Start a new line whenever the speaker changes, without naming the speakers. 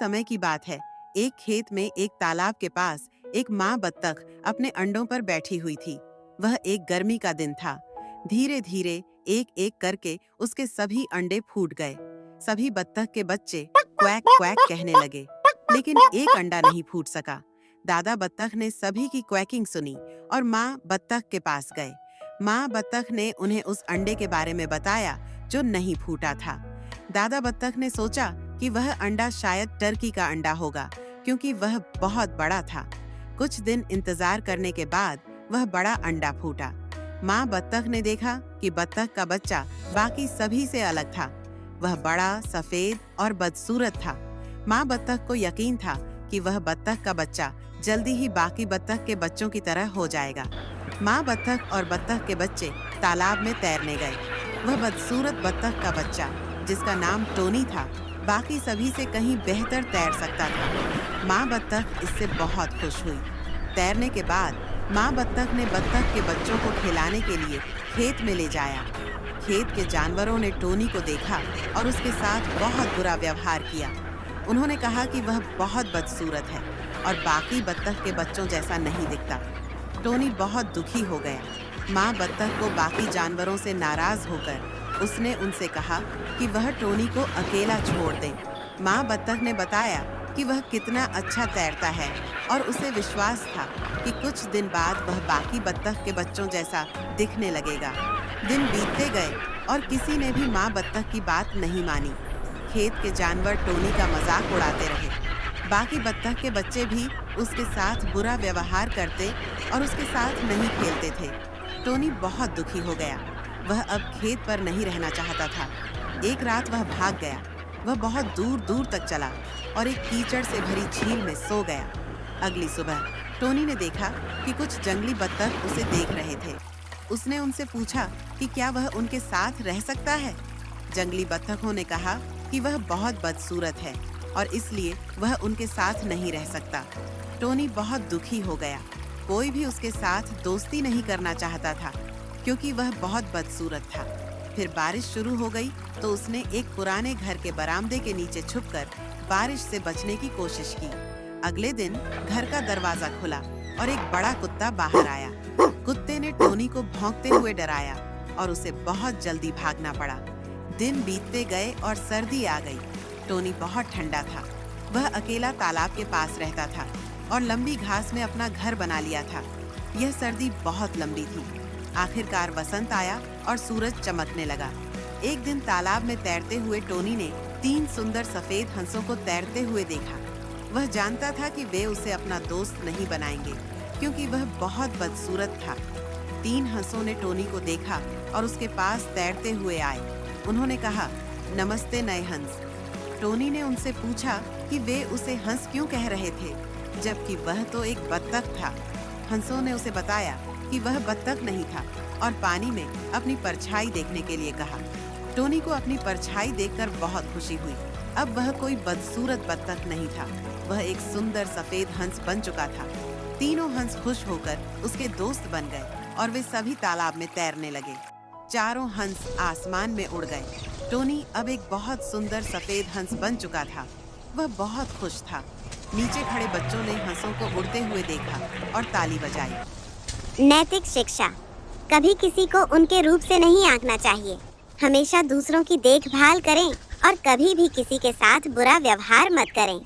समय की बात है। एक खेत में एक तालाब के पास एक माँ बत्तख अपने अंडों पर बैठी हुई थी। वह एक गर्मी का दिन था। धीरे धीरे एक एक करके उसके सभी अंडे फूट गए। सभी बत्तख के बच्चे क्वैक क्वैक कहने लगे, लेकिन एक अंडा नहीं फूट सका। दादा बत्तख ने सभी की क्वैकिंग सुनी और माँ बत्तख के पास गए। माँ बत्तख ने उन्हें उस अंडे के बारे में बताया जो नहीं फूटा था। दादा बत्तख ने सोचा कि वह अंडा शायद टर्की का अंडा होगा, क्योंकि वह बहुत बड़ा था। कुछ दिन इंतजार करने के बाद वह बड़ा अंडा फूटा। माँ बत्तख ने देखा कि बत्तख का बच्चा बाकी सभी से अलग था। वह बड़ा, सफेद और बदसूरत था। माँ बत्तख को यकीन था कि वह बत्तख का बच्चा जल्दी ही बाकी बत्तख के बच्चों की तरह हो जाएगा। माँ बत्तख और बत्तख के बच्चे तालाब में तैरने गए। वह बदसूरत बत्तख का बच्चा, जिसका नाम टोनी था, बाकी सभी से कहीं बेहतर तैर सकता था। माँ बत्तख इससे बहुत खुश हुई। तैरने के बाद माँ बत्तख ने बत्तख के बच्चों को खिलाने के लिए खेत में ले जाया। खेत के जानवरों ने टोनी को देखा और उसके साथ बहुत बुरा व्यवहार किया। उन्होंने कहा कि वह बहुत बदसूरत है और बाकी बत्तख के बच्चों जैसा नहीं दिखता। टोनी बहुत दुखी हो गया। माँ बत्तख को बाकी जानवरों से नाराज होकर उसने उनसे कहा कि वह टोनी को अकेला छोड़ दें। माँ बत्तख ने बताया कि वह कितना अच्छा तैरता है और उसे विश्वास था कि कुछ दिन बाद वह बाकी बत्तख के बच्चों जैसा दिखने लगेगा। दिन बीतते गए और किसी ने भी माँ बत्तख की बात नहीं मानी। खेत के जानवर टोनी का मजाक उड़ाते रहे। बाकी बत्तख के बच्चे भी उसके साथ बुरा व्यवहार करते और उसके साथ नहीं खेलते थे। टोनी बहुत दुखी हो गया। वह अब खेत पर नहीं रहना चाहता था। एक रात वह भाग गया। वह बहुत दूर दूर तक चला और एक कीचड़ से भरी झील में सो गया। अगली सुबह टोनी ने देखा कि कुछ जंगली बत्तख उसे देख रहे थे। उसने उनसे पूछा कि क्या वह उनके साथ रह सकता है। जंगली बत्तखों ने कहा कि वह बहुत बदसूरत है और इसलिए वह उनके साथ नहीं रह सकता। टोनी बहुत दुखी हो गया। कोई भी उसके साथ दोस्ती नहीं करना चाहता था, क्योंकि वह बहुत बदसूरत था। फिर बारिश शुरू हो गई तो उसने एक पुराने घर के बरामदे के नीचे छुपकर बारिश से बचने की कोशिश की। अगले दिन घर का दरवाजा खुला और एक बड़ा कुत्ता बाहर आया। कुत्ते ने टोनी को भौंकते हुए डराया और उसे बहुत जल्दी भागना पड़ा। दिन बीतते गए और सर्दी आ गई। टोनी बहुत ठंडा था। वह अकेला तालाब के पास रहता था और लंबी घास में अपना घर बना लिया था। यह सर्दी बहुत लंबी थी। आखिरकार वसंत आया और सूरज चमकने लगा। एक दिन तालाब में तैरते हुए टोनी ने 3 सुंदर सफेद हंसों को तैरते हुए देखा। वह जानता था कि वे उसे अपना दोस्त नहीं बनाएंगे, क्योंकि वह बहुत बदसूरत था। 3 हंसों ने टोनी को देखा और उसके पास तैरते हुए आए। उन्होंने कहा, नमस्ते नए हंस। टोनी ने उनसे पूछा कि वे उसे हंस क्यों कह रहे थे, जबकि वह तो एक बत्तख था। हंसों ने उसे बताया कि वह बत्तख नहीं था और पानी में अपनी परछाई देखने के लिए कहा। टोनी को अपनी परछाई देखकर बहुत खुशी हुई। अब वह कोई बदसूरत बत्तख नहीं था, वह एक सुंदर सफेद हंस बन चुका था। तीनों हंस खुश होकर उसके दोस्त बन गए और वे सभी तालाब में तैरने लगे। चारों हंस आसमान में उड़ गए। टोनी अब एक बहुत सुंदर सफेद हंस बन चुका था। वह बहुत खुश था। नीचे खड़े बच्चों ने हंसों को उड़ते हुए देखा और ताली बजाई।
नैतिक शिक्षा। कभी किसी को उनके रूप से नहीं आंकना चाहिए। हमेशा दूसरों की देखभाल करें और कभी भी किसी के साथ बुरा व्यवहार मत करें।